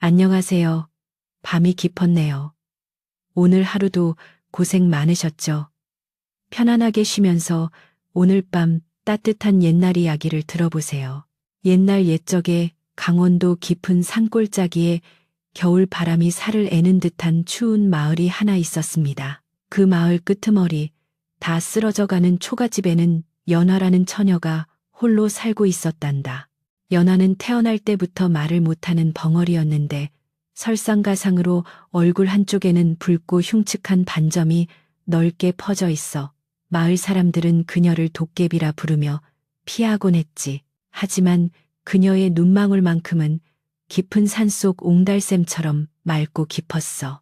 안녕하세요. 밤이 깊었네요. 오늘 하루도 고생 많으셨죠? 편안하게 쉬면서 오늘 밤 따뜻한 옛날 이야기를 들어보세요. 옛날 옛적에 강원도 깊은 산골짜기에 겨울 바람이 살을 애는 듯한 추운 마을이 하나 있었습니다. 그 마을 끄트머리 다 쓰러져가는 초가집에는 연화라는 처녀가 홀로 살고 있었단다. 연화는 태어날 때부터 말을 못하는 벙어리였는데 설상가상으로 얼굴 한쪽에는 붉고 흉측한 반점이 넓게 퍼져 있어 마을 사람들은 그녀를 도깨비라 부르며 피하곤 했지. 하지만 그녀의 눈망울만큼은 깊은 산속 옹달샘처럼 맑고 깊었어.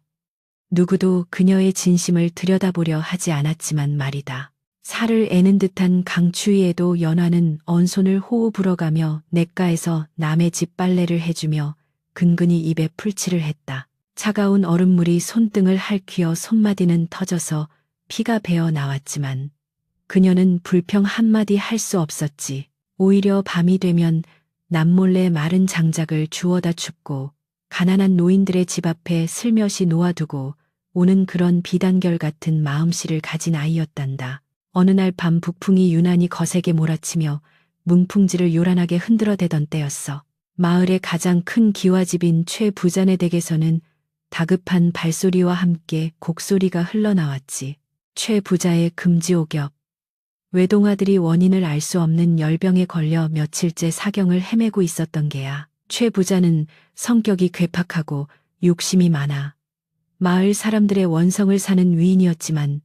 누구도 그녀의 진심을 들여다보려 하지 않았지만 말이다. 살을 애는 듯한 강추위에도 연화는 언손을 호호 불어가며 냇가에서 남의 집 빨래를 해주며 근근히 입에 풀칠을 했다. 차가운 얼음물이 손등을 핥히어 손마디는 터져서 피가 배어 나왔지만 그녀는 불평 한마디 할 수 없었지. 오히려 밤이 되면 남몰래 마른 장작을 주워다 줍고 가난한 노인들의 집 앞에 슬며시 놓아두고 오는 그런 비단결 같은 마음씨를 가진 아이였단다. 어느 날 밤 북풍이 유난히 거세게 몰아치며 문풍지를 요란하게 흔들어대던 때였어. 마을의 가장 큰 기와집인 최 부자네 댁에서는 다급한 발소리와 함께 곡소리가 흘러나왔지. 최 부자의 금지옥엽. 외동아들이 원인을 알 수 없는 열병에 걸려 며칠째 사경을 헤매고 있었던 게야. 최 부자는 성격이 괴팍하고 욕심이 많아 마을 사람들의 원성을 사는 위인이었지만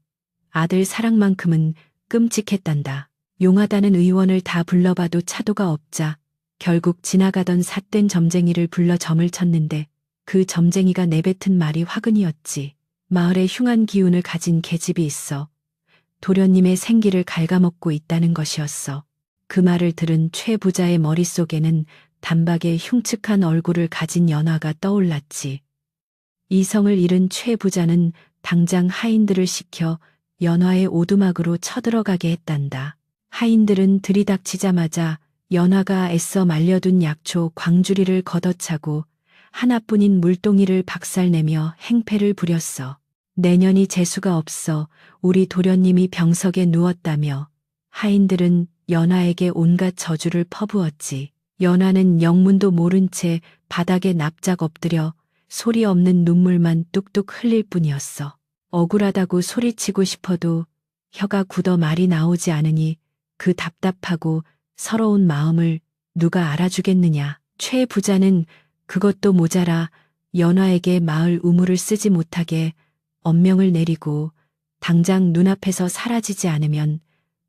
아들 사랑만큼은 끔찍했단다. 용하다는 의원을 다 불러봐도 차도가 없자 결국 지나가던 삿된 점쟁이를 불러 점을 쳤는데 그 점쟁이가 내뱉은 말이 화근이었지. 마을에 흉한 기운을 가진 계집이 있어 도련님의 생기를 갉아먹고 있다는 것이었어. 그 말을 들은 최 부자의 머릿속에는 단박에 흉측한 얼굴을 가진 연화가 떠올랐지. 이성을 잃은 최 부자는 당장 하인들을 시켜 연화의 오두막으로 쳐들어가게 했단다. 하인들은 들이닥치자마자 연화가 애써 말려둔 약초 광주리를 걷어차고 하나뿐인 물동이를 박살내며 행패를 부렸어. 내년이 재수가 없어 우리 도련님이 병석에 누웠다며 하인들은 연화에게 온갖 저주를 퍼부었지. 연화는 영문도 모른 채 바닥에 납작 엎드려 소리 없는 눈물만 뚝뚝 흘릴 뿐이었어. 억울하다고 소리치고 싶어도 혀가 굳어 말이 나오지 않으니 그 답답하고 서러운 마음을 누가 알아주겠느냐. 최 부자는 그것도 모자라 연화에게 마을 우물을 쓰지 못하게 엄명을 내리고 당장 눈앞에서 사라지지 않으면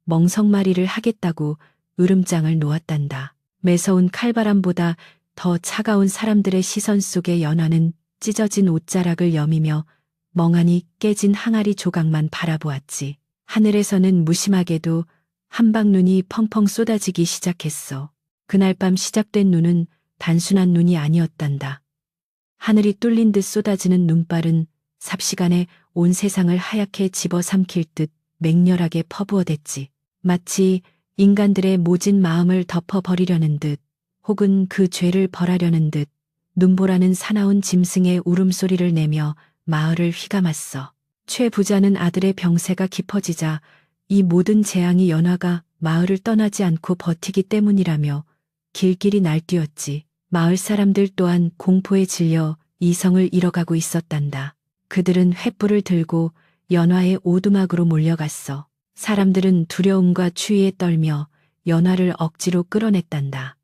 멍석마리를 하겠다고 으름장을 놓았단다. 매서운 칼바람보다 더 차가운 사람들의 시선 속에 연화는 찢어진 옷자락을 여미며 멍하니 깨진 항아리 조각만 바라보았지. 하늘에서는 무심하게도 한방눈이 펑펑 쏟아지기 시작했어. 그날 밤 시작된 눈은 단순한 눈이 아니었단다. 하늘이 뚫린 듯 쏟아지는 눈발은 삽시간에 온 세상을 하얗게 집어삼킬 듯 맹렬하게 퍼부어댔지. 마치 인간들의 모진 마음을 덮어버리려는 듯 혹은 그 죄를 벌하려는 듯 눈보라는 사나운 짐승의 울음소리를 내며 마을을 휘감았어. 최 부자는 아들의 병세가 깊어지자 이 모든 재앙이 연화가 마을을 떠나지 않고 버티기 때문이라며 길길이 날뛰었지. 마을 사람들 또한 공포에 질려 이성을 잃어가고 있었단다. 그들은 횃불을 들고 연화의 오두막으로 몰려갔어. 사람들은 두려움과 추위에 떨며 연화를 억지로 끌어냈단다.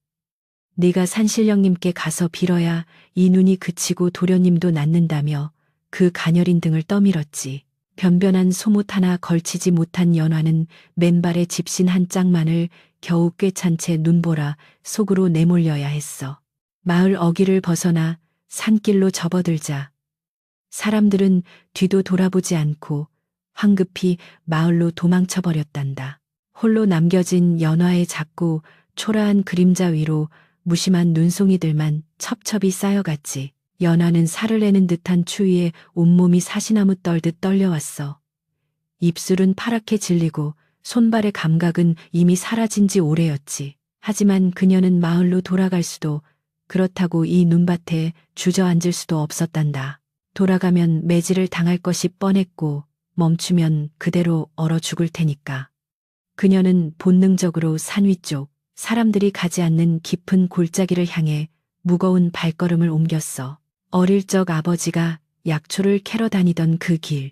네가 산신령님께 가서 빌어야 이 눈이 그치고 도련님도 낫는다며 그 가녀린 등을 떠밀었지. 변변한 소못 하나 걸치지 못한 연화는 맨발에 집신 한 짝만을 겨우 꿰찬 채 눈보라 속으로 내몰려야 했어. 마을 어귀를 벗어나 산길로 접어들자 사람들은 뒤도 돌아보지 않고 황급히 마을로 도망쳐버렸단다. 홀로 남겨진 연화의 작고 초라한 그림자 위로 무심한 눈송이들만 첩첩이 쌓여갔지. 연화는 살을 내는 듯한 추위에 온몸이 사시나무 떨듯 떨려왔어. 입술은 파랗게 질리고 손발의 감각은 이미 사라진 지 오래였지. 하지만 그녀는 마을로 돌아갈 수도 그렇다고 이 눈밭에 주저앉을 수도 없었단다. 돌아가면 매질을 당할 것이 뻔했고 멈추면 그대로 얼어 죽을 테니까. 그녀는 본능적으로 산 위쪽, 사람들이 가지 않는 깊은 골짜기를 향해 무거운 발걸음을 옮겼어. 어릴 적 아버지가 약초를 캐러 다니던 그 길.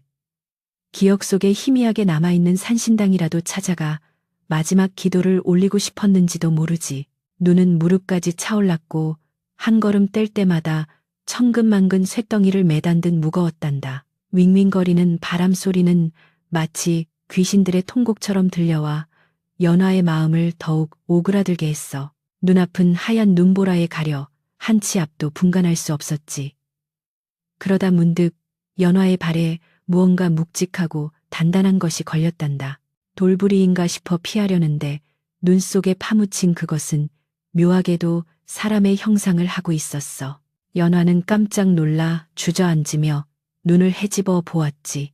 기억 속에 희미하게 남아있는 산신당이라도 찾아가 마지막 기도를 올리고 싶었는지도 모르지. 눈은 무릎까지 차올랐고 한 걸음 뗄 때마다 천근만근 쇳덩이를 매단 듯 무거웠단다. 윙윙거리는 바람 소리는 마치 귀신들의 통곡처럼 들려와 연화의 마음을 더욱 오그라들게 했어. 눈앞은 하얀 눈보라에 가려 한 치 앞도 분간할 수 없었지. 그러다 문득 연화의 발에 무언가 묵직하고 단단한 것이 걸렸단다. 돌부리인가 싶어 피하려는데 눈 속에 파묻힌 그것은 묘하게도 사람의 형상을 하고 있었어. 연화는 깜짝 놀라 주저앉으며 눈을 헤집어 보았지.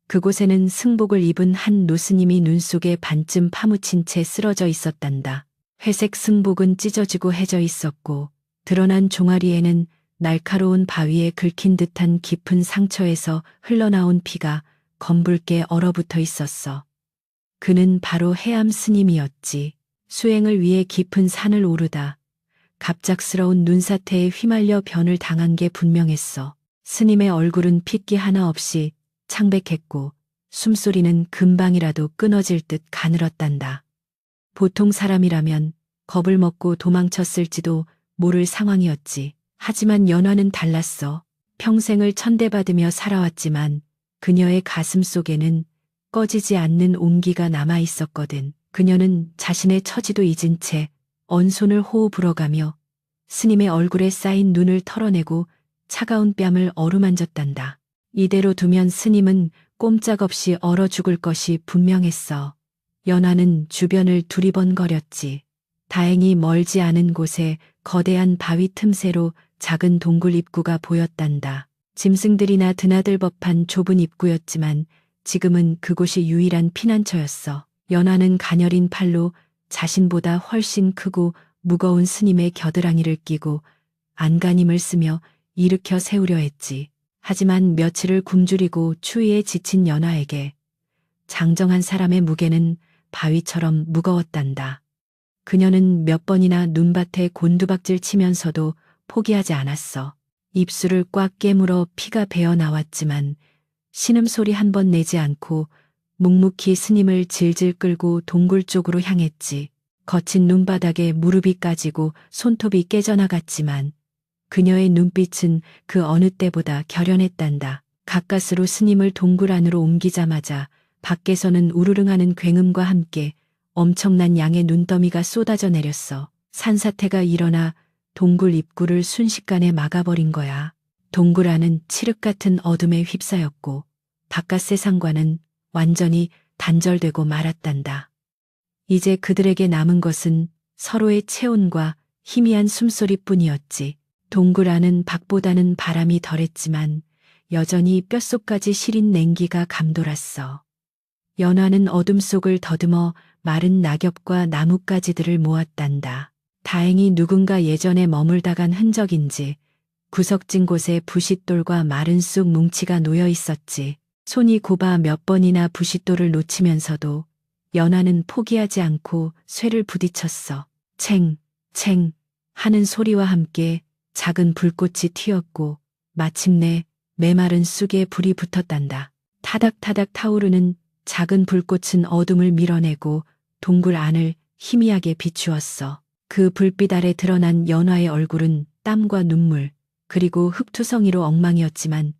그곳에는 승복을 입은 한 노스님이 눈 속에 반쯤 파묻힌 채 쓰러져 있었단다. 회색 승복은 찢어지고 해져 있었고 드러난 종아리에는 날카로운 바위에 긁힌 듯한 깊은 상처에서 흘러나온 피가 검붉게 얼어붙어 있었어. 그는 바로 해암 스님이었지. 수행을 위해 깊은 산을 오르다 갑작스러운 눈사태에 휘말려 변을 당한 게 분명했어. 스님의 얼굴은 핏기 하나 없이 창백했고 숨소리는 금방이라도 끊어질 듯 가늘었단다. 보통 사람이라면 겁을 먹고 도망쳤을지도 모를 상황이었지. 하지만 연화는 달랐어. 평생을 천대받으며 살아왔지만 그녀의 가슴 속에는 꺼지지 않는 온기가 남아 있었거든. 그녀는 자신의 처지도 잊은 채 언손을 호호 불어가며 스님의 얼굴에 쌓인 눈을 털어내고 차가운 뺨을 어루만졌단다. 이대로 두면 스님은 꼼짝없이 얼어 죽을 것이 분명했어. 연화는 주변을 두리번거렸지. 다행히 멀지 않은 곳에 거대한 바위 틈새로 작은 동굴 입구가 보였단다. 짐승들이나 드나들 법한 좁은 입구였지만 지금은 그곳이 유일한 피난처였어. 연화는 가녀린 팔로 자신보다 훨씬 크고 무거운 스님의 겨드랑이를 끼고 안간힘을 쓰며 일으켜 세우려 했지. 하지만 며칠을 굶주리고 추위에 지친 연화에게 장정한 사람의 무게는 바위처럼 무거웠단다. 그녀는 몇 번이나 눈밭에 곤두박질 치면서도 포기하지 않았어. 입술을 꽉 깨물어 피가 배어 나왔지만 신음소리 한 번 내지 않고 묵묵히 스님을 질질 끌고 동굴 쪽으로 향했지. 거친 눈바닥에 무릎이 까지고 손톱이 깨져나갔지만 그녀의 눈빛은 그 어느 때보다 결연했단다. 가까스로 스님을 동굴 안으로 옮기자마자 밖에서는 우르릉하는 굉음과 함께 엄청난 양의 눈더미가 쏟아져 내렸어. 산사태가 일어나 동굴 입구를 순식간에 막아버린 거야. 동굴 안은 칠흑 같은 어둠에 휩싸였고 바깥 세상과는 완전히 단절되고 말았단다. 이제 그들에게 남은 것은 서로의 체온과 희미한 숨소리뿐이었지. 동굴 안은 밖보다는 바람이 덜했지만 여전히 뼛속까지 시린 냉기가 감돌았어. 연화는 어둠 속을 더듬어 마른 낙엽과 나뭇가지들을 모았단다. 다행히 누군가 예전에 머물다 간 흔적인지 구석진 곳에 부싯돌과 마른 쑥 뭉치가 놓여 있었지. 손이 곱아 몇 번이나 부싯돌을 놓치면서도 연화는 포기하지 않고 쇠를 부딪혔어. 챙, 챙 하는 소리와 함께 작은 불꽃이 튀었고 마침내 메마른 쑥에 불이 붙었단다. 타닥타닥 타오르는 작은 불꽃은 어둠을 밀어내고 동굴 안을 희미하게 비추었어. 그 불빛 아래 드러난 연화의 얼굴은 땀과 눈물 그리고 흙투성이로 엉망이었지만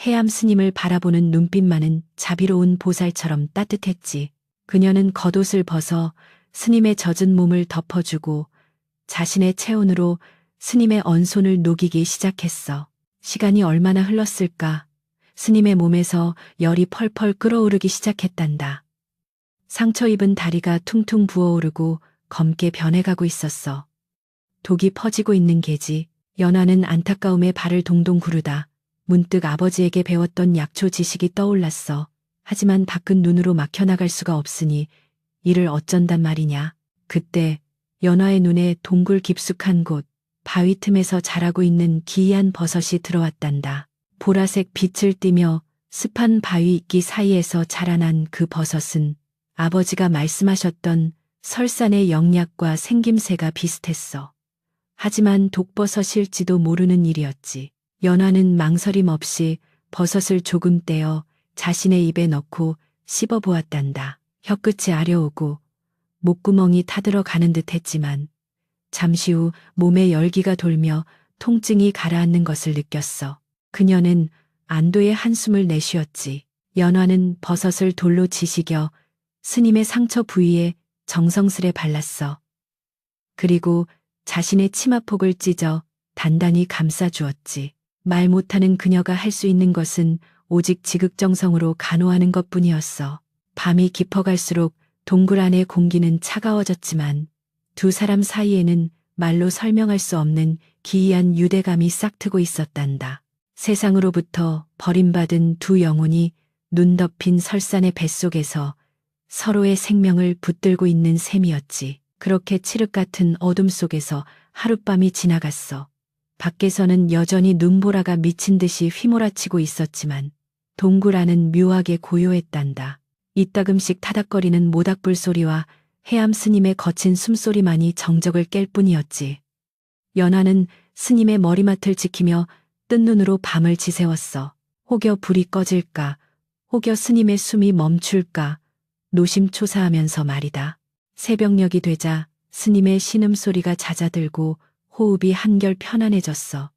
해암 스님을 바라보는 눈빛만은 자비로운 보살처럼 따뜻했지. 그녀는 겉옷을 벗어 스님의 젖은 몸을 덮어주고 자신의 체온으로 스님의 언손을 녹이기 시작했어. 시간이 얼마나 흘렀을까? 스님의 몸에서 열이 펄펄 끓어오르기 시작했단다. 상처 입은 다리가 퉁퉁 부어오르고 검게 변해가고 있었어. 독이 퍼지고 있는 게지. 연화는 안타까움에 발을 동동 구르다 문득 아버지에게 배웠던 약초 지식이 떠올랐어. 하지만 밖은 눈으로 막혀나갈 수가 없으니 이를 어쩐단 말이냐. 그때 연화의 눈에 동굴 깊숙한 곳, 바위 틈에서 자라고 있는 기이한 버섯이 들어왔단다. 보라색 빛을 띠며 습한 바위 잇기 사이에서 자라난 그 버섯은 아버지가 말씀하셨던 설산의 영약과 생김새가 비슷했어. 하지만 독버섯일지도 모르는 일이었지. 연화는 망설임 없이 버섯을 조금 떼어 자신의 입에 넣고 씹어보았단다. 혀끝이 아려오고 목구멍이 타들어가는 듯 했지만 잠시 후 몸에 열기가 돌며 통증이 가라앉는 것을 느꼈어. 그녀는 안도의 한숨을 내쉬었지. 연화는 버섯을 돌로 지시겨 스님의 상처 부위에 정성스레 발랐어. 그리고 자신의 치마폭을 찢어 단단히 감싸주었지. 말 못하는 그녀가 할 수 있는 것은 오직 지극정성으로 간호하는 것뿐이었어. 밤이 깊어갈수록 동굴 안의 공기는 차가워졌지만 두 사람 사이에는 말로 설명할 수 없는 기이한 유대감이 싹트고 있었단다. 세상으로부터 버림받은 두 영혼이 눈 덮인 설산의 뱃속에서 서로의 생명을 붙들고 있는 셈이었지. 그렇게 칠흑 같은 어둠 속에서 하룻밤이 지나갔어. 밖에서는 여전히 눈보라가 미친 듯이 휘몰아치고 있었지만 동굴 안은 묘하게 고요했단다. 이따금씩 타닥거리는 모닥불 소리와 해암 스님의 거친 숨소리만이 정적을 깰 뿐이었지. 연화는 스님의 머리맡을 지키며 뜬 눈으로 밤을 지새웠어. 혹여 불이 꺼질까, 혹여 스님의 숨이 멈출까, 노심초사하면서 말이다. 새벽녘이 되자 스님의 신음소리가 잦아들고 호흡이 한결 편안해졌어.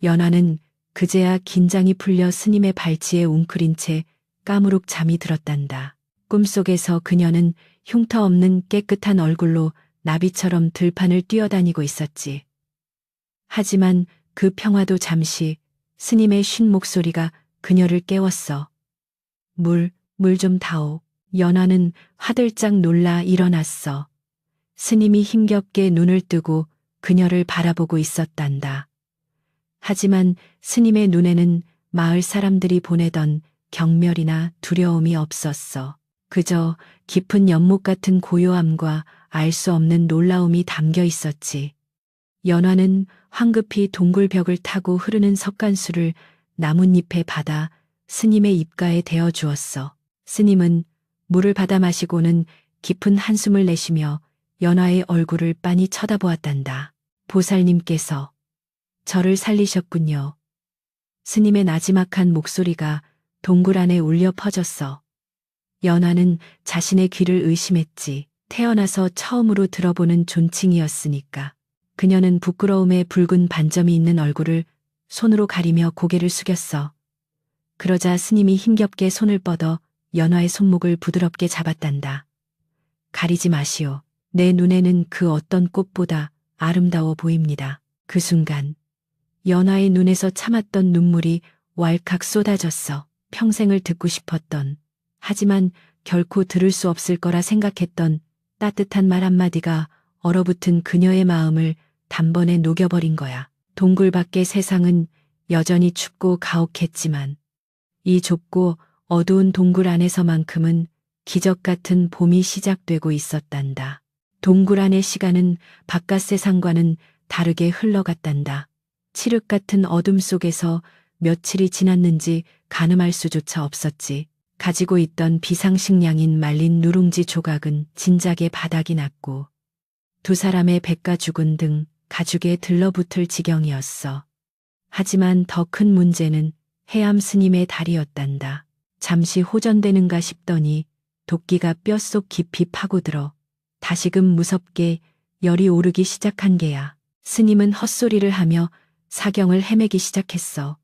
연화는 그제야 긴장이 풀려 스님의 발치에 웅크린 채 까무룩 잠이 들었단다. 꿈속에서 그녀는 흉터 없는 깨끗한 얼굴로 나비처럼 들판을 뛰어다니고 있었지. 하지만 그 평화도 잠시 스님의 쉰 목소리가 그녀를 깨웠어. 물 좀 다오. 연화는 화들짝 놀라 일어났어. 스님이 힘겹게 눈을 뜨고 그녀를 바라보고 있었단다. 하지만 스님의 눈에는 마을 사람들이 보내던 경멸이나 두려움이 없었어. 그저 깊은 연못 같은 고요함과 알 수 없는 놀라움이 담겨 있었지. 연화는 황급히 동굴 벽을 타고 흐르는 석간수를 나뭇잎에 받아 스님의 입가에 대어 주었어. 스님은 물을 받아 마시고는 깊은 한숨을 내쉬며 연화의 얼굴을 빤히 쳐다보았단다. 보살님께서 저를 살리셨군요. 스님의 나지막한 목소리가 동굴 안에 울려 퍼졌어. 연화는 자신의 귀를 의심했지. 태어나서 처음으로 들어보는 존칭이었으니까. 그녀는 부끄러움에 붉은 반점이 있는 얼굴을 손으로 가리며 고개를 숙였어. 그러자 스님이 힘겹게 손을 뻗어 연화의 손목을 부드럽게 잡았단다. 가리지 마시오. 내 눈에는 그 어떤 꽃보다 아름다워 보입니다. 그 순간 연화의 눈에서 참았던 눈물이 왈칵 쏟아졌어. 평생을 듣고 싶었던, 하지만 결코 들을 수 없을 거라 생각했던 따뜻한 말 한마디가 얼어붙은 그녀의 마음을 단번에 녹여버린 거야. 동굴 밖의 세상은 여전히 춥고 가혹했지만 이 좁고 어두운 동굴 안에서만큼은 기적 같은 봄이 시작되고 있었단다. 동굴 안의 시간은 바깥 세상과는 다르게 흘러갔단다. 칠흑 같은 어둠 속에서 며칠이 지났는지 가늠할 수조차 없었지. 가지고 있던 비상식량인 말린 누룽지 조각은 진작에 바닥이 났고 두 사람의 배가 죽은 등 가죽에 들러붙을 지경이었어. 하지만 더 큰 문제는 해암 스님의 다리였단다. 잠시 호전되는가 싶더니 도끼가 뼛속 깊이 파고들어 다시금 무섭게 열이 오르기 시작한 게야. 스님은 헛소리를 하며 사경을 헤매기 시작했어.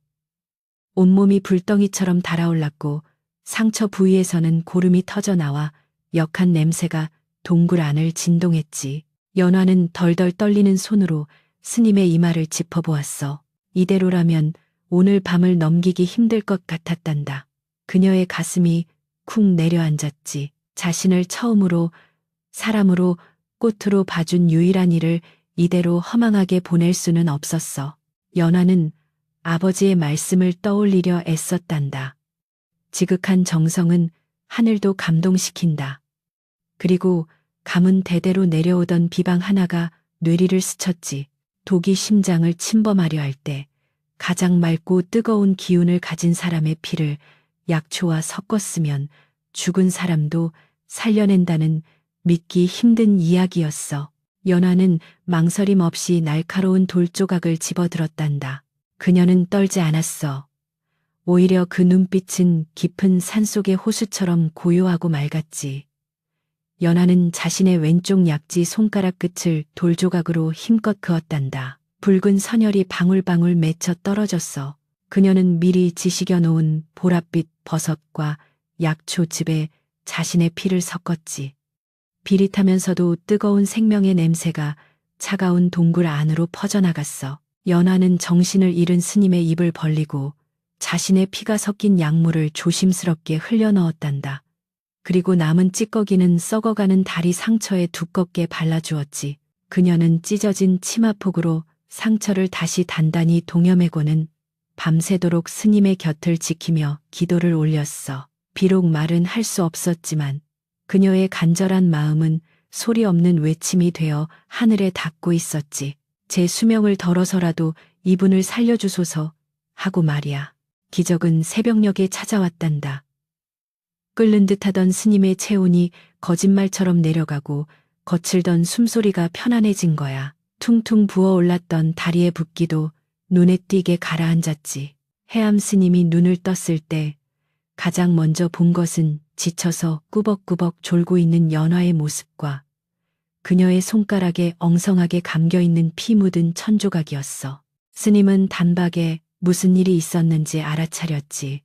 온몸이 불덩이처럼 달아올랐고 상처 부위에서는 고름이 터져 나와 역한 냄새가 동굴 안을 진동했지. 연화는 덜덜 떨리는 손으로 스님의 이마를 짚어보았어. 이대로라면 오늘 밤을 넘기기 힘들 것 같았단다. 그녀의 가슴이 쿵 내려앉았지. 자신을 처음으로 사람으로 꽃으로 봐준 유일한 이를 이대로 허망하게 보낼 수는 없었어. 연화는 아버지의 말씀을 떠올리려 애썼단다. 지극한 정성은 하늘도 감동시킨다. 그리고 가문 대대로 내려오던 비방 하나가 뇌리를 스쳤지. 독이 심장을 침범하려 할 때 가장 맑고 뜨거운 기운을 가진 사람의 피를 약초와 섞었으면 죽은 사람도 살려낸다는 믿기 힘든 이야기였어. 연화는 망설임 없이 날카로운 돌조각을 집어들었단다. 그녀는 떨지 않았어. 오히려 그 눈빛은 깊은 산속의 호수처럼 고요하고 맑았지. 연화는 자신의 왼쪽 약지 손가락 끝을 돌조각으로 힘껏 그었단다. 붉은 선혈이 방울방울 맺혀 떨어졌어. 그녀는 미리 지식여 놓은 보랏빛 버섯과 약초즙에 자신의 피를 섞었지. 비릿하면서도 뜨거운 생명의 냄새가 차가운 동굴 안으로 퍼져나갔어. 연화는 정신을 잃은 스님의 입을 벌리고 자신의 피가 섞인 약물을 조심스럽게 흘려 넣었단다. 그리고 남은 찌꺼기는 썩어가는 다리 상처에 두껍게 발라주었지. 그녀는 찢어진 치마폭으로 상처를 다시 단단히 동여매고는 밤새도록 스님의 곁을 지키며 기도를 올렸어. 비록 말은 할 수 없었지만 그녀의 간절한 마음은 소리 없는 외침이 되어 하늘에 닿고 있었지. 제 수명을 덜어서라도 이분을 살려주소서 하고 말이야. 기적은 새벽녘에 찾아왔단다. 끓는 듯하던 스님의 체온이 거짓말처럼 내려가고 거칠던 숨소리가 편안해진 거야. 퉁퉁 부어올랐던 다리의 붓기도 눈에 띄게 가라앉았지. 해암 스님이 눈을 떴을 때 가장 먼저 본 것은 지쳐서 꾸벅꾸벅 졸고 있는 연화의 모습과 그녀의 손가락에 엉성하게 감겨있는 피 묻은 천조각이었어. 스님은 단박에 무슨 일이 있었는지 알아차렸지.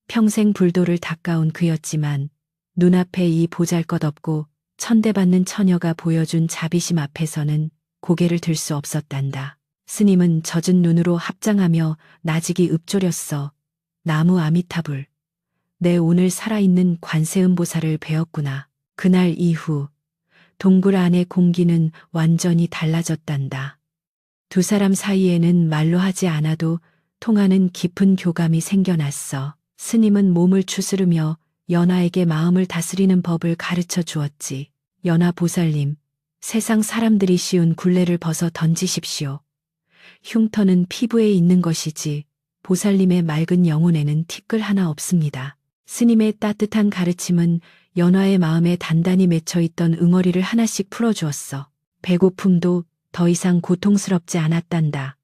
평생 불도를 닦아온 그였지만 눈앞에 이 보잘것없고 천대받는 처녀가 보여준 자비심 앞에서는 고개를 들 수 없었단다. 스님은 젖은 눈으로 합장하며 나직이 읊조렸어. 나무 아미타불. 내 오늘 살아있는 관세음보살을 배웠구나. 그날 이후 동굴 안의 공기는 완전히 달라졌단다. 두 사람 사이에는 말로 하지 않아도 통하는 깊은 교감이 생겨났어. 스님은 몸을 추스르며 연화에게 마음을 다스리는 법을 가르쳐 주었지. 연화 보살님, 세상 사람들이 씌운 굴레를 벗어 던지십시오. 흉터는 피부에 있는 것이지 보살님의 맑은 영혼에는 티끌 하나 없습니다. 스님의 따뜻한 가르침은 연화의 마음에 단단히 맺혀있던 응어리를 하나씩 풀어주었어. 배고픔도 더 이상 고통스럽지 않았단다.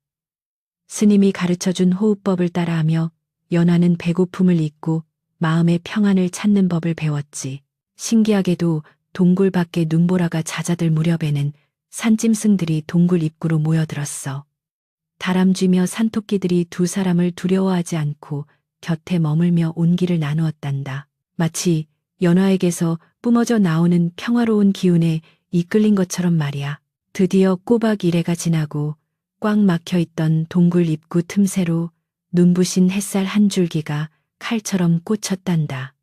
스님이 가르쳐준 호흡법을 따라하며 연화는 배고픔을 잊고 마음의 평안을 찾는 법을 배웠지. 신기하게도 동굴 밖에 눈보라가 잦아들 무렵에는 산짐승들이 동굴 입구로 모여들었어. 다람쥐며 산토끼들이 두 사람을 두려워하지 않고 곁에 머물며 온기를 나누었단다. 마치 연화에게서 뿜어져 나오는 평화로운 기운에 이끌린 것처럼 말이야. 드디어 꼬박 이래가 지나고 꽉 막혀있던 동굴 입구 틈새로 눈부신 햇살 한 줄기가 칼처럼 꽂혔단다.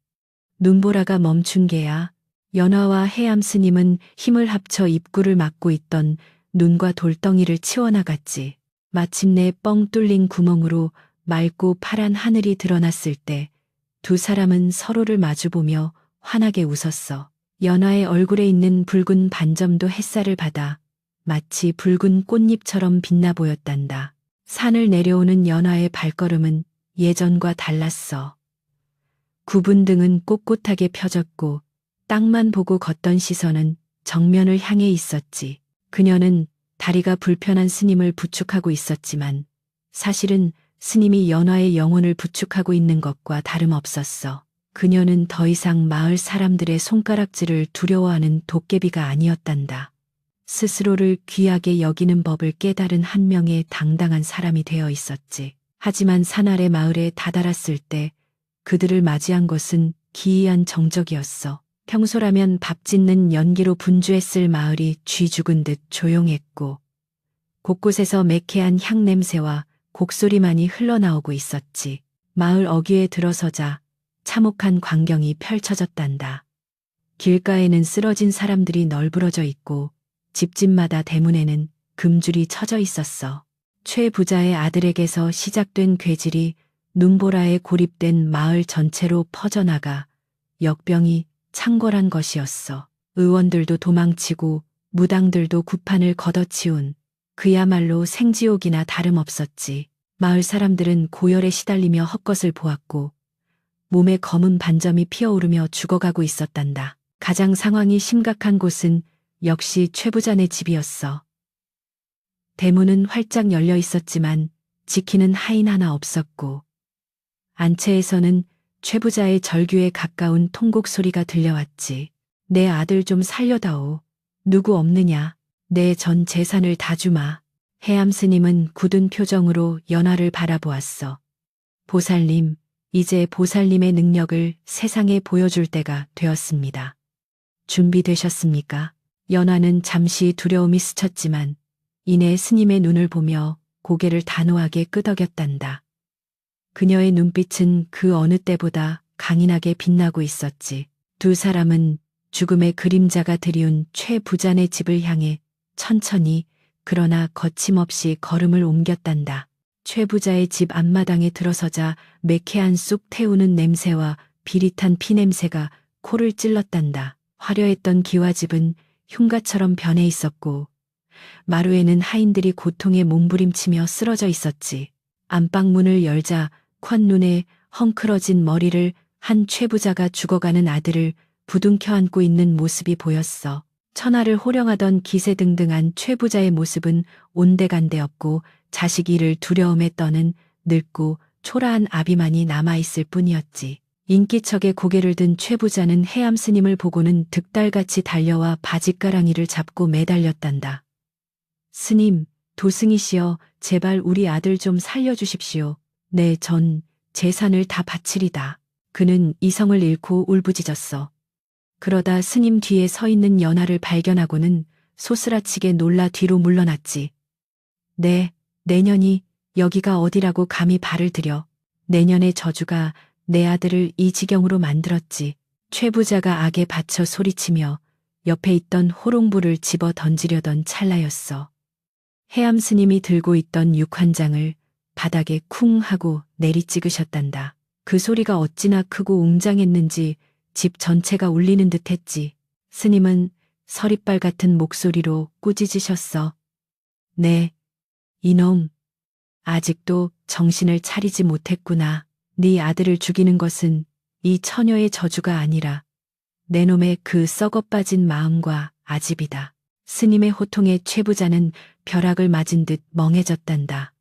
눈보라가 멈춘 게야. 연화와 해암 스님은 힘을 합쳐 입구를 막고 있던 눈과 돌덩이를 치워나갔지. 마침내 뻥 뚫린 구멍으로 맑고 파란 하늘이 드러났을 때 두 사람은 서로를 마주보며 환하게 웃었어. 연화의 얼굴에 있는 붉은 반점도 햇살을 받아 마치 붉은 꽃잎처럼 빛나 보였단다. 산을 내려오는 연화의 발걸음은 예전과 달랐어. 굽은 등은 꼿꼿하게 펴졌고 땅만 보고 걷던 시선은 정면을 향해 있었지. 그녀는 다리가 불편한 스님을 부축하고 있었지만 사실은 스님이 연화의 영혼을 부축하고 있는 것과 다름없었어. 그녀는 더 이상 마을 사람들의 손가락질을 두려워하는 도깨비가 아니었단다. 스스로를 귀하게 여기는 법을 깨달은 한 명의 당당한 사람이 되어 있었지. 하지만 산 아래 마을에 다다랐을 때 그들을 맞이한 것은 기이한 정적이었어. 평소라면 밥 짓는 연기로 분주했을 마을이 쥐 죽은 듯 조용했고 곳곳에서 매캐한 향냄새와 곡소리만이 흘러나오고 있었지. 마을 어귀에 들어서자 참혹한 광경이 펼쳐졌단다. 길가에는 쓰러진 사람들이 널브러져 있고 집집마다 대문에는 금줄이 쳐져 있었어. 최 부자의 아들에게서 시작된 괴질이 눈보라에 고립된 마을 전체로 퍼져나가 역병이 창궐한 것이었어. 의원들도 도망치고 무당들도 구판을 걷어치운 그야말로 생지옥이나 다름없었지. 마을 사람들은 고열에 시달리며 헛것을 보았고 몸에 검은 반점이 피어오르며 죽어가고 있었단다. 가장 상황이 심각한 곳은 역시 최 부자네 집이었어. 대문은 활짝 열려 있었지만 지키는 하인 하나 없었고 안채에서는 최 부자의 절규에 가까운 통곡 소리가 들려왔지. 내 아들 좀 살려다오. 누구 없느냐. 내 전 재산을 다 주마. 해암 스님은 굳은 표정으로 연화를 바라보았어. 보살님, 이제 보살님의 능력을 세상에 보여줄 때가 되었습니다. 준비되셨습니까? 연화는 잠시 두려움이 스쳤지만 이내 스님의 눈을 보며 고개를 단호하게 끄덕였단다. 그녀의 눈빛은 그 어느 때보다 강인하게 빛나고 있었지. 두 사람은 죽음의 그림자가 드리운 최 부자네 집을 향해 천천히 그러나 거침없이 걸음을 옮겼단다. 최 부자의 집 앞마당에 들어서자 매캐한 쑥 태우는 냄새와 비릿한 피냄새가 코를 찔렀단다. 화려했던 기와집은 흉가처럼 변해 있었고 마루에는 하인들이 고통에 몸부림치며 쓰러져 있었지. 안방문을 열자 宽눈에 헝클어진 머리를 한 최부자가 죽어가는 아들을 부둥켜 안고 있는 모습이 보였어. 천하를 호령하던 기세등등한 최부자의 모습은 온데간데 없고 자식 일을 두려움에 떠는 늙고 초라한 아비만이 남아있을 뿐이었지. 인기척에 고개를 든 최부자는 해암 스님을 보고는 득달같이 달려와 바짓가랑이를 잡고 매달렸단다. 스님, 도승이시여, 제발 우리 아들 좀 살려주십시오. 네, 전 재산을 다 바치리다. 그는 이성을 잃고 울부짖었어. 그러다 스님 뒤에 서 있는 연화를 발견하고는 소스라치게 놀라 뒤로 물러났지. 네, 내년이 여기가 어디라고 감히 발을 들여. 내년의 저주가 내 아들을 이 지경으로 만들었지. 최 부자가 악에 받쳐 소리치며 옆에 있던 호롱불을 집어 던지려던 찰나였어. 해암 스님이 들고 있던 육환장을 바닥에 쿵 하고 내리찍으셨단다. 그 소리가 어찌나 크고 웅장했는지 집 전체가 울리는 듯 했지. 스님은 서리빨 같은 목소리로 꾸짖으셨어. 네, 이놈, 아직도 정신을 차리지 못했구나. 네 아들을 죽이는 것은 이 처녀의 저주가 아니라 내 놈의 그 썩어빠진 마음과 아집이다. 스님의 호통에 최 부자는 벼락을 맞은 듯 멍해졌단다.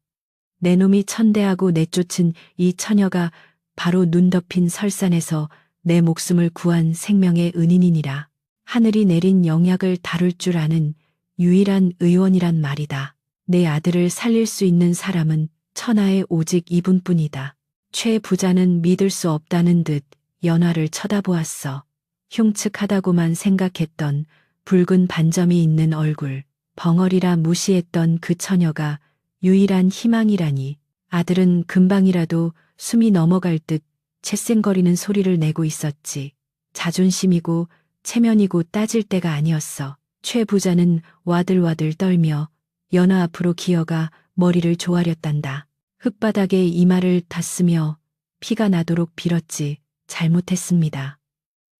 내 놈이 천대하고 내쫓은 이 처녀가 바로 눈 덮인 설산에서 내 목숨을 구한 생명의 은인이니라. 하늘이 내린 영약을 다룰 줄 아는 유일한 의원이란 말이다. 내 아들을 살릴 수 있는 사람은 천하에 오직 이분뿐이다. 최 부자는 믿을 수 없다는 듯 연화를 쳐다보았어. 흉측하다고만 생각했던 붉은 반점이 있는 얼굴, 벙어리라 무시했던 그 처녀가 유일한 희망이라니. 아들은 금방이라도 숨이 넘어갈 듯 채쌩거리는 소리를 내고 있었지. 자존심이고 체면이고 따질 때가 아니었어. 최 부자는 와들와들 떨며 연화 앞으로 기어가 머리를 조아렸단다. 흙바닥에 이마를 닿으며 피가 나도록 빌었지. 잘못했습니다.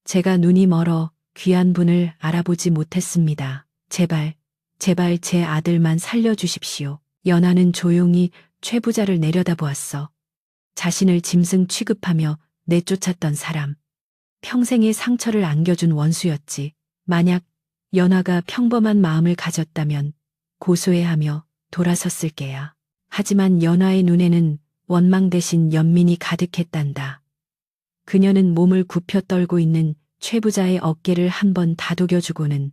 제가 눈이 멀어 귀한 분을 알아보지 못했습니다. 제발, 제발 제 아들만 살려주십시오. 연화는 조용히 최 부자를 내려다보았어. 자신을 짐승 취급하며 내쫓았던 사람. 평생의 상처를 안겨준 원수였지. 만약 연화가 평범한 마음을 가졌다면 고소해하며 돌아섰을 게야. 하지만 연화의 눈에는 원망 대신 연민이 가득했단다. 그녀는 몸을 굽혀 떨고 있는 최 부자의 어깨를 한번 다독여주고는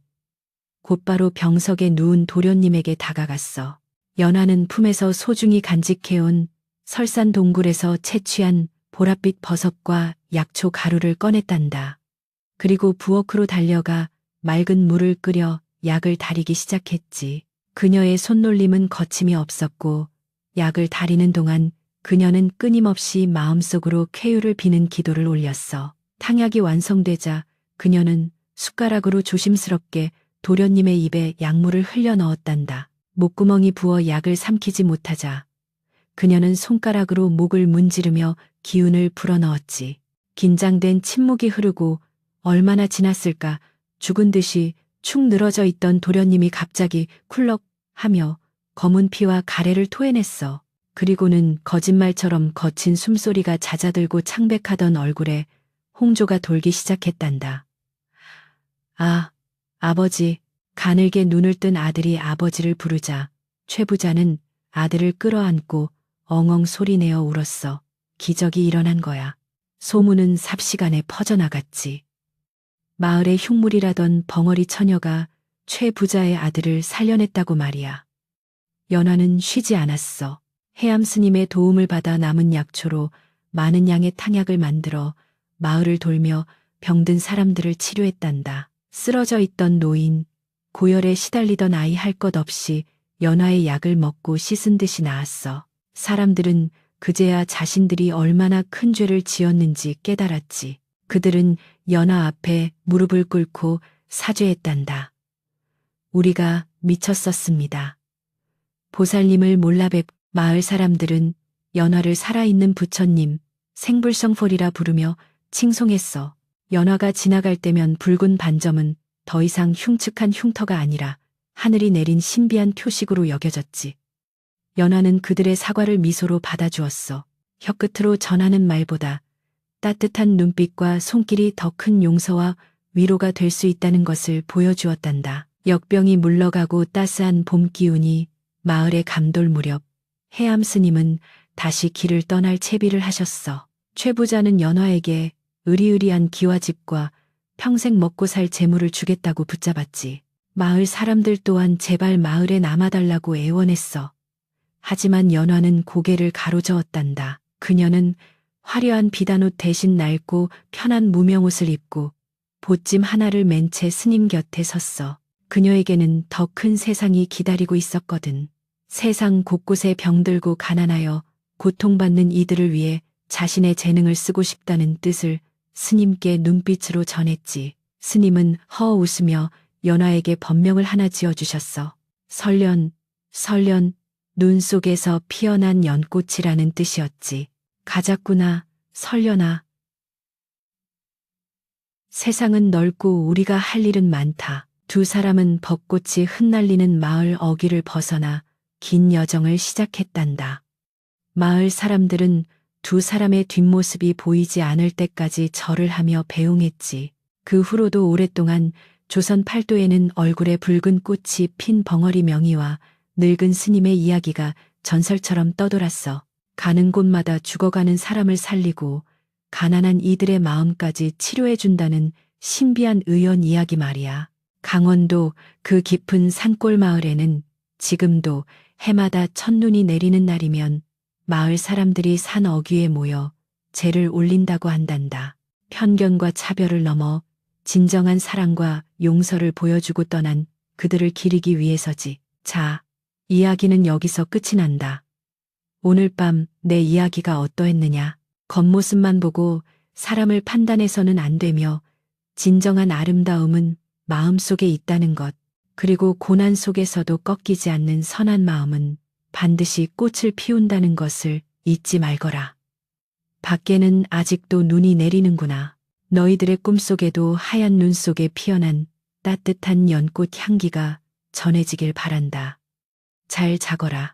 곧바로 병석에 누운 도련님에게 다가갔어. 연화는 품에서 소중히 간직해온 설산 동굴에서 채취한 보랏빛 버섯과 약초 가루를 꺼냈단다. 그리고 부엌으로 달려가 맑은 물을 끓여 약을 다리기 시작했지. 그녀의 손놀림은 거침이 없었고 약을 다리는 동안 그녀는 끊임없이 마음속으로 쾌유를 비는 기도를 올렸어. 탕약이 완성되자 그녀는 숟가락으로 조심스럽게 도련님의 입에 약물을 흘려 넣었단다. 목구멍이 부어 약을 삼키지 못하자 그녀는 손가락으로 목을 문지르며 기운을 불어넣었지. 긴장된 침묵이 흐르고 얼마나 지났을까. 죽은 듯이 축 늘어져 있던 도련님이 갑자기 쿨럭 하며 검은 피와 가래를 토해냈어. 그리고는 거짓말처럼 거친 숨소리가 잦아들고 창백하던 얼굴에 홍조가 돌기 시작했단다. 아, 아버지. 가늘게 눈을 뜬 아들이 아버지를 부르자 최 부자는 아들을 끌어안고 엉엉 소리내어 울었어. 기적이 일어난 거야. 소문은 삽시간에 퍼져나갔지. 마을의 흉물이라던 벙어리 처녀가 최 부자의 아들을 살려냈다고 말이야. 연화는 쉬지 않았어. 해암 스님의 도움을 받아 남은 약초로 많은 양의 탕약을 만들어 마을을 돌며 병든 사람들을 치료했단다. 쓰러져 있던 노인, 고열에 시달리던 아이 할 것 없이 연화의 약을 먹고 씻은 듯이 나았어. 사람들은 그제야 자신들이 얼마나 큰 죄를 지었는지 깨달았지. 그들은 연화 앞에 무릎을 꿇고 사죄했단다. 우리가 미쳤었습니다. 보살님을 몰라뵙 마을 사람들은 연화를 살아있는 부처님, 생불성fol이라 부르며 칭송했어. 연화가 지나갈 때면 붉은 반점은 더 이상 흉측한 흉터가 아니라 하늘이 내린 신비한 표식으로 여겨졌지. 연화는 그들의 사과를 미소로 받아주었어. 혀끝으로 전하는 말보다 따뜻한 눈빛과 손길이 더 큰 용서와 위로가 될 수 있다는 것을 보여주었단다. 역병이 물러가고 따스한 봄 기운이 마을에 감돌 무렵 해암 스님은 다시 길을 떠날 채비를 하셨어. 최 부자는 연화에게 으리으리한 기와집과 평생 먹고 살 재물을 주겠다고 붙잡았지. 마을 사람들 또한 제발 마을에 남아달라고 애원했어. 하지만 연화는 고개를 가로저었단다. 그녀는 화려한 비단옷 대신 낡고 편한 무명옷을 입고 보찜 하나를 맨 채 스님 곁에 섰어. 그녀에게는 더 큰 세상이 기다리고 있었거든. 세상 곳곳에 병들고 가난하여 고통받는 이들을 위해 자신의 재능을 쓰고 싶다는 뜻을 스님께 눈빛으로 전했지. 스님은 허 웃으며 연화에게 법명을 하나 지어주셨어. 설련, 설련, 눈 속에서 피어난 연꽃이라는 뜻이었지. 가자꾸나, 설련아. 세상은 넓고 우리가 할 일은 많다. 두 사람은 벚꽃이 흩날리는 마을 어귀를 벗어나 긴 여정을 시작했단다. 마을 사람들은 두 사람의 뒷모습이 보이지 않을 때까지 절을 하며 배웅했지. 그 후로도 오랫동안 조선 팔도에는 얼굴에 붉은 꽃이 핀 벙어리 명의와 늙은 스님의 이야기가 전설처럼 떠돌았어. 가는 곳마다 죽어가는 사람을 살리고 가난한 이들의 마음까지 치료해준다는 신비한 의원 이야기 말이야. 강원도 그 깊은 산골 마을에는 지금도 해마다 첫눈이 내리는 날이면 마을 사람들이 산 어귀에 모여 제를 올린다고 한단다. 편견과 차별을 넘어 진정한 사랑과 용서를 보여주고 떠난 그들을 기리기 위해서지. 자, 이야기는 여기서 끝이 난다. 오늘 밤 내 이야기가 어떠했느냐? 겉모습만 보고 사람을 판단해서는 안 되며 진정한 아름다움은 마음속에 있다는 것, 그리고 고난 속에서도 꺾이지 않는 선한 마음은 반드시 꽃을 피운다는 것을 잊지 말거라. 밖에는 아직도 눈이 내리는구나. 너희들의 꿈속에도 하얀 눈 속에 피어난 따뜻한 연꽃 향기가 전해지길 바란다. 잘 자거라.